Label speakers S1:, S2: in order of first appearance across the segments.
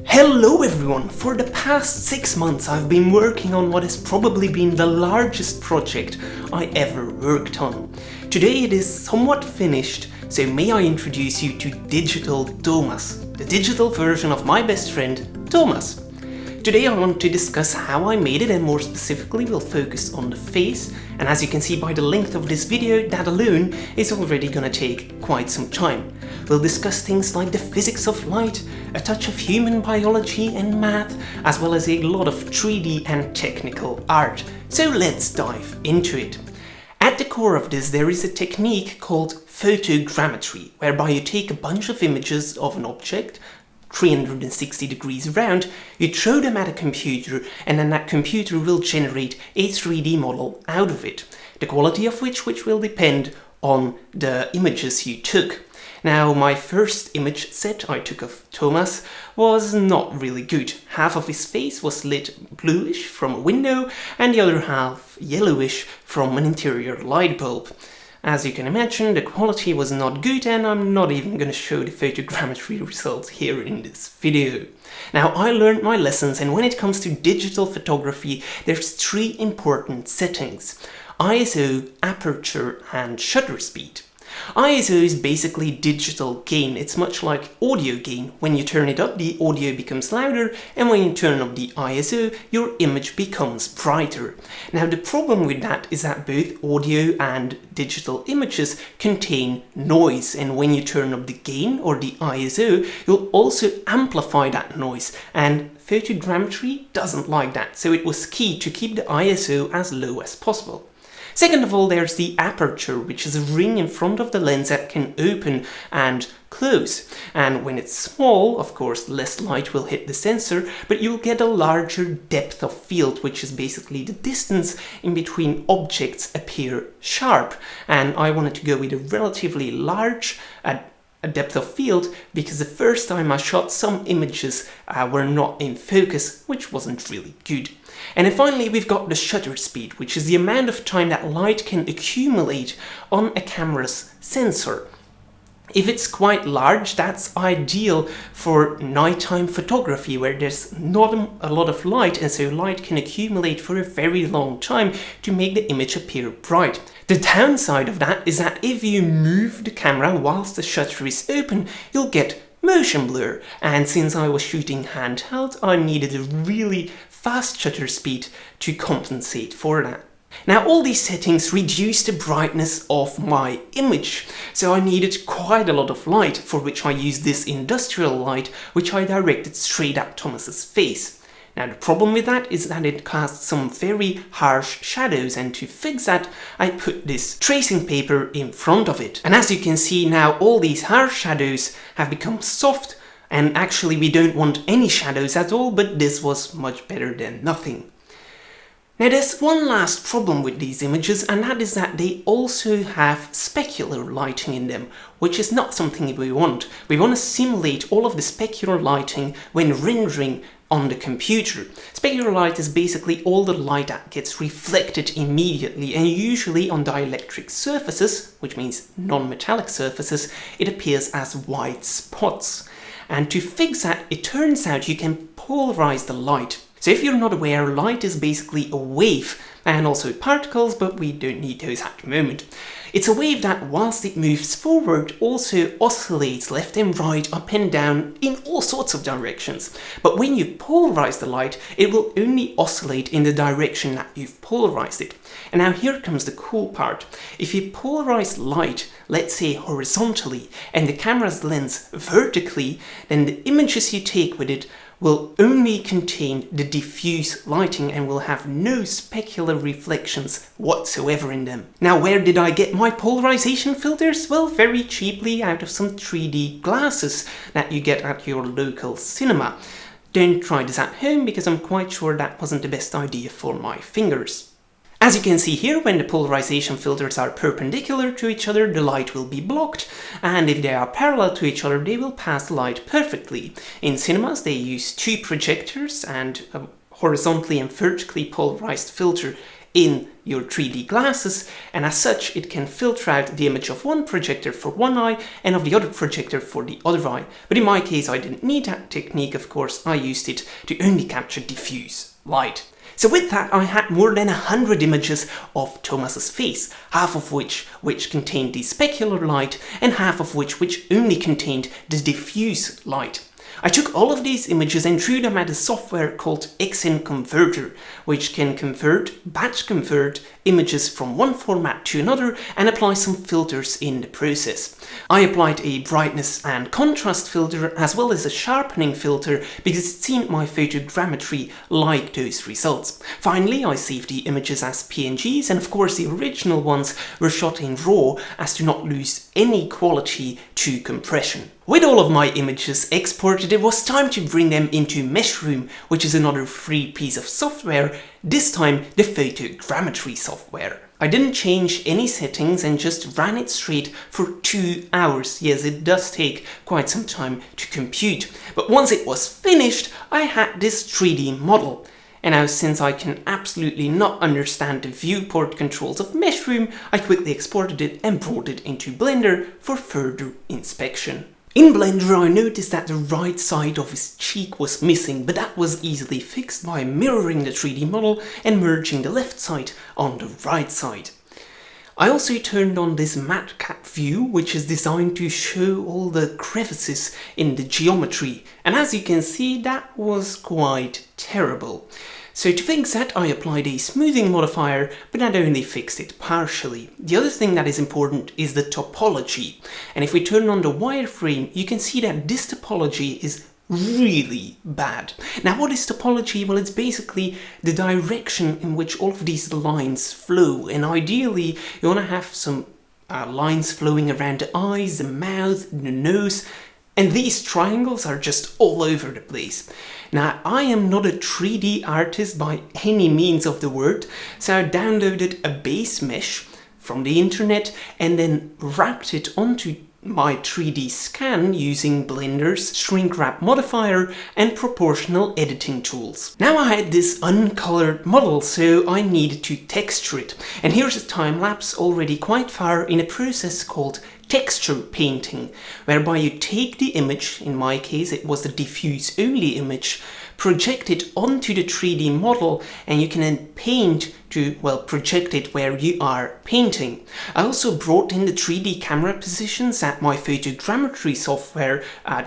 S1: Hello everyone! For the past 6 months I've been working on what has probably been the largest project I ever worked on. Today it is somewhat finished, so may I introduce you to digital Domus, the digital version of my best friend, Domus. Today I want to discuss how I made it, and more specifically we'll focus on the face, and as you can see by the length of this video, that alone is already gonna take quite some time. We'll discuss things like the physics of light, a touch of human biology and math, as well as a lot of 3D and technical art. So let's dive into it. At the core of this there is a technique called photogrammetry, whereby you take a bunch of images of an object 360 degrees around, you throw them at a computer, and then that computer will generate a 3D model out of it, the quality of which will depend on the images you took. Now, my first image set I took of Thomas was not really good. Half of his face was lit bluish from a window, and the other half yellowish from an interior light bulb. As you can imagine, the quality was not good, and I'm not even going to show the photogrammetry results here in this video. Now, I learned my lessons, and when it comes to digital photography, there's 3 important settings: ISO, aperture, and shutter speed. ISO is basically digital gain. It's much like audio gain. When you turn it up, the audio becomes louder, and when you turn up the ISO, your image becomes brighter. Now, the problem with that is that both audio and digital images contain noise, and when you turn up the gain or the ISO, you'll also amplify that noise, and photogrammetry doesn't like that, so it was key to keep the ISO as low as possible. Second of all, there's the aperture, which is a ring in front of the lens that can open and close. And when it's small, of course, less light will hit the sensor, but you'll get a larger depth of field, which is basically the distance in between objects appear sharp. And I wanted to go with a relatively large a depth of field, because the first time I shot, some images were not in focus, which wasn't really good. And then finally we've got the shutter speed, which is the amount of time that light can accumulate on a camera's sensor. If it's quite large, that's ideal for nighttime photography, where there's not a lot of light, and so light can accumulate for a very long time to make the image appear bright. The downside of that is that if you move the camera whilst the shutter is open, you'll get motion blur, and since I was shooting handheld, I needed a really fast shutter speed to compensate for that. Now, all these settings reduce the brightness of my image, so I needed quite a lot of light, for which I used this industrial light, which I directed straight at Thomas's face. Now, the problem with that is that it casts some very harsh shadows, and to fix that, I put this tracing paper in front of it. And as you can see now, all these harsh shadows have become soft, and actually we don't want any shadows at all, but this was much better than nothing. Now, there's one last problem with these images, and that is that they also have specular lighting in them, which is not something we want. We want to simulate all of the specular lighting when rendering on the computer. Specular light is basically all the light that gets reflected immediately, and usually on dielectric surfaces, which means non-metallic surfaces, it appears as white spots. And to fix that, it turns out you can polarize the light. So if you're not aware, light is basically a wave, and also particles, but we don't need those at the moment. It's a wave that, whilst it moves forward, also oscillates left and right, up and down, in all sorts of directions. But when you polarize the light, it will only oscillate in the direction that you've polarized it. And now here comes the cool part. If you polarize light, let's say horizontally, and the camera's lens vertically, then the images you take with it will only contain the diffuse lighting and will have no specular reflections whatsoever in them. Now, where did I get my polarization filters? Well, very cheaply out of some 3D glasses that you get at your local cinema. Don't try this at home, because I'm quite sure that wasn't the best idea for my fingers. As you can see here, when the polarization filters are perpendicular to each other, the light will be blocked, and if they are parallel to each other, they will pass the light perfectly. In cinemas, they use 2 projectors and a horizontally and vertically polarized filter in your 3D glasses, and as such it can filter out the image of one projector for one eye and of the other projector for the other eye. But in my case I didn't need that technique, of course. I used it to only capture diffuse light. So with that I had more than 100 images of Thomas's face, half of which contained the specular light and half of which only contained the diffuse light. I took all of these images and threw them at a software called XN Converter, which can batch convert images from one format to another and apply some filters in the process. I applied a brightness and contrast filter as well as a sharpening filter because it seemed my photogrammetry liked those results. Finally, I saved the images as PNGs, and of course the original ones were shot in RAW as to not lose any quality to compression. With all of my images exported, it was time to bring them into Meshroom, which is another free piece of software, this time the photogrammetry software. I didn't change any settings and just ran it straight for 2 hours. Yes, it does take quite some time to compute. But once it was finished, I had this 3D model. And now, since I can absolutely not understand the viewport controls of Meshroom, I quickly exported it and brought it into Blender for further inspection. In Blender I noticed that the right side of his cheek was missing, but that was easily fixed by mirroring the 3D model and merging the left side on the right side. I also turned on this matcap view, which is designed to show all the crevices in the geometry, and as you can see that was quite terrible. So to fix that I applied a smoothing modifier, but that only fixed it partially. The other thing that is important is the topology, and if we turn on the wireframe you can see that this topology is really bad. Now what is topology? Well, it's basically the direction in which all of these lines flow, and ideally you want to have some lines flowing around the eyes, the mouth, the nose, and these triangles are just all over the place. Now, I am not a 3D artist by any means of the word, so I downloaded a base mesh from the internet and then wrapped it onto my 3D scan using Blender's shrink wrap modifier and proportional editing tools. Now I had this uncolored model, so I needed to texture it. And here's a time lapse already quite far in a process called texture painting, whereby you take the image, in my case it was the diffuse only image, project it onto the 3D model, and you can then paint to, well, project it where you are painting. I also brought in the 3D camera positions that my photogrammetry software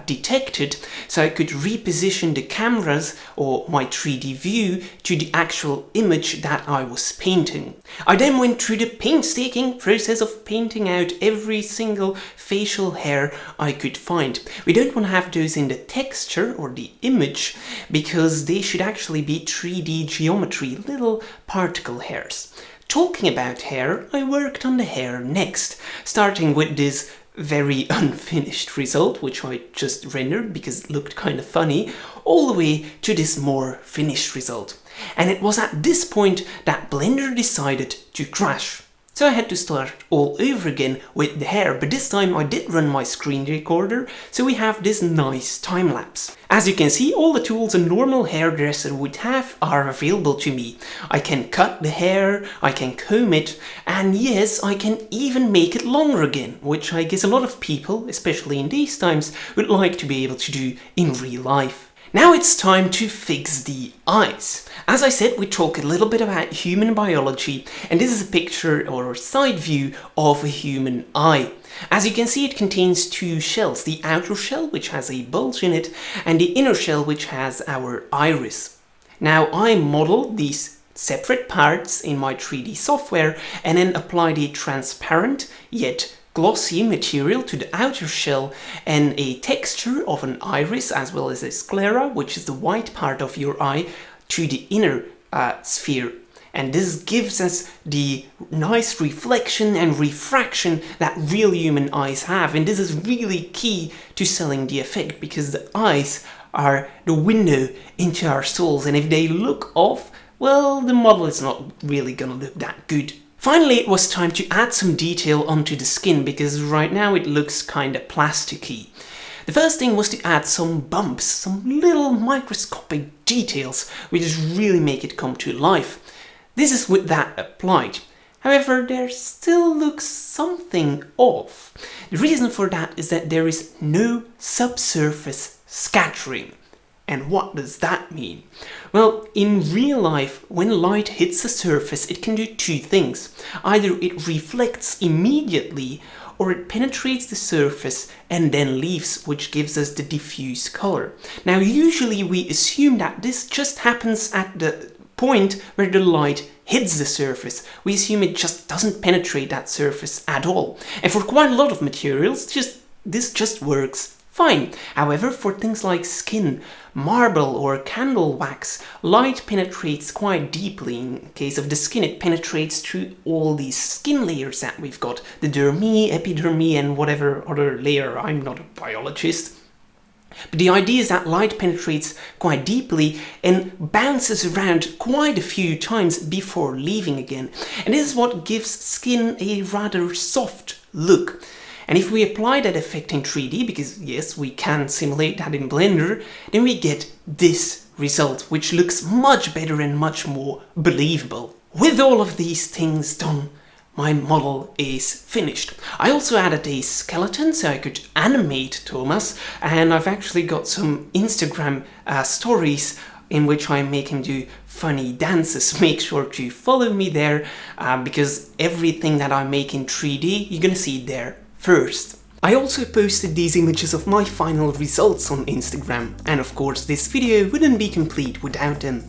S1: detected, so I could reposition the cameras or my 3D view to the actual image that I was painting. I then went through the painstaking process of painting out every single facial hair I could find. We don't want to have those in the texture or the image because they should actually be 3D geometry, little particle hairs. Talking about hair, I worked on the hair next, starting with this very unfinished result, which I just rendered because it looked kind of funny, all the way to this more finished result. And it was at this point that Blender decided to crash. So I had to start all over again with the hair, but this time I did run my screen recorder, so we have this nice time lapse. As you can see, all the tools a normal hairdresser would have are available to me. I can cut the hair, I can comb it, and yes, I can even make it longer again, which I guess a lot of people, especially in these times, would like to be able to do in real life. Now it's time to fix the eyes. As I said, we talk a little bit about human biology, and this is a picture or a side view of a human eye. As you can see, it contains two shells, the outer shell, which has a bulge in it, and the inner shell, which has our iris. Now I modeled these separate parts in my 3D software and then applied a transparent yet glossy material to the outer shell and a texture of an iris as well as a sclera, which is the white part of your eye, to the inner sphere. And this gives us the nice reflection and refraction that real human eyes have. And this is really key to selling the effect because the eyes are the window into our souls. And if they look off, well, the model is not really gonna look that good. Finally, it was time to add some detail onto the skin because right now it looks kinda plasticky. The first thing was to add some bumps, some little microscopic details which just really make it come to life. This is with that applied. However, there still looks something off. The reason for that is that there is no subsurface scattering. And what does that mean? Well, in real life, when light hits a surface, it can do two things. Either it reflects immediately, or it penetrates the surface and then leaves, which gives us the diffuse color. Now, usually we assume that this just happens at the point where the light hits the surface. We assume it just doesn't penetrate that surface at all. And for quite a lot of materials, this just works fine. However, for things like skin, marble or candle wax, light penetrates quite deeply. In case of the skin, it penetrates through all these skin layers that we've got. The dermis, epidermis and whatever other layer. I'm not a biologist. But the idea is that light penetrates quite deeply and bounces around quite a few times before leaving again. And this is what gives skin a rather soft look. And if we apply that effect in 3D, because yes, we can simulate that in Blender, then we get this result, which looks much better and much more believable. With all of these things done, my model is finished. I also added a skeleton so I could animate Thomas, and I've actually got some Instagram stories in which I make him do funny dances. Make sure to follow me there, because everything that I make in 3D, you're gonna see it there first. I also posted these images of my final results on Instagram, and of course this video wouldn't be complete without them.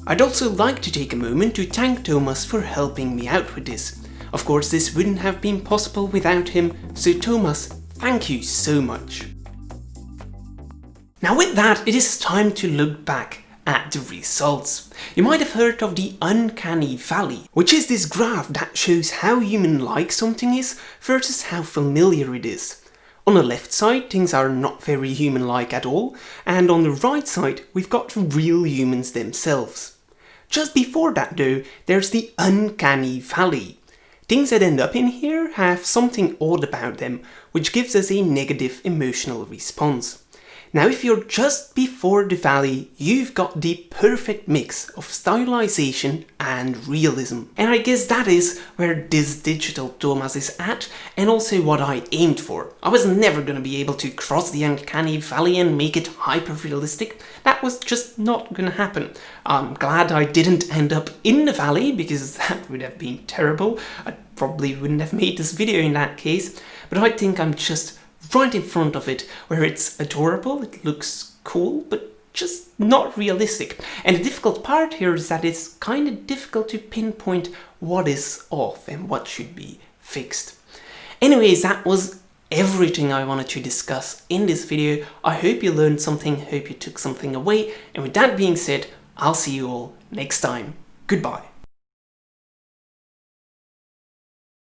S1: I'd also like to take a moment to thank Thomas for helping me out with this. Of course this wouldn't have been possible without him, so Thomas, thank you so much. Now with that, it is time to look back at the results. You might have heard of the Uncanny Valley, which is this graph that shows how human-like something is versus how familiar it is. On the left side, things are not very human-like at all, and on the right side, we've got real humans themselves. Just before that though, there's the Uncanny Valley. Things that end up in here have something odd about them, which gives us a negative emotional response. Now if you're just before the valley, you've got the perfect mix of stylization and realism. And I guess that is where this digital Domus is at, and also what I aimed for. I was never going to be able to cross the Uncanny Valley and make it hyper-realistic. That was just not going to happen. I'm glad I didn't end up in the valley, because that would have been terrible. I probably wouldn't have made this video in that case, but I think I'm just right in front of it, where it's adorable, it looks cool, but just not realistic. And the difficult part here is that it's kind of difficult to pinpoint what is off and what should be fixed. Anyways, that was everything I wanted to discuss in this video. I hope you learned something, hope you took something away, and with that being said, I'll see you all next time. Goodbye.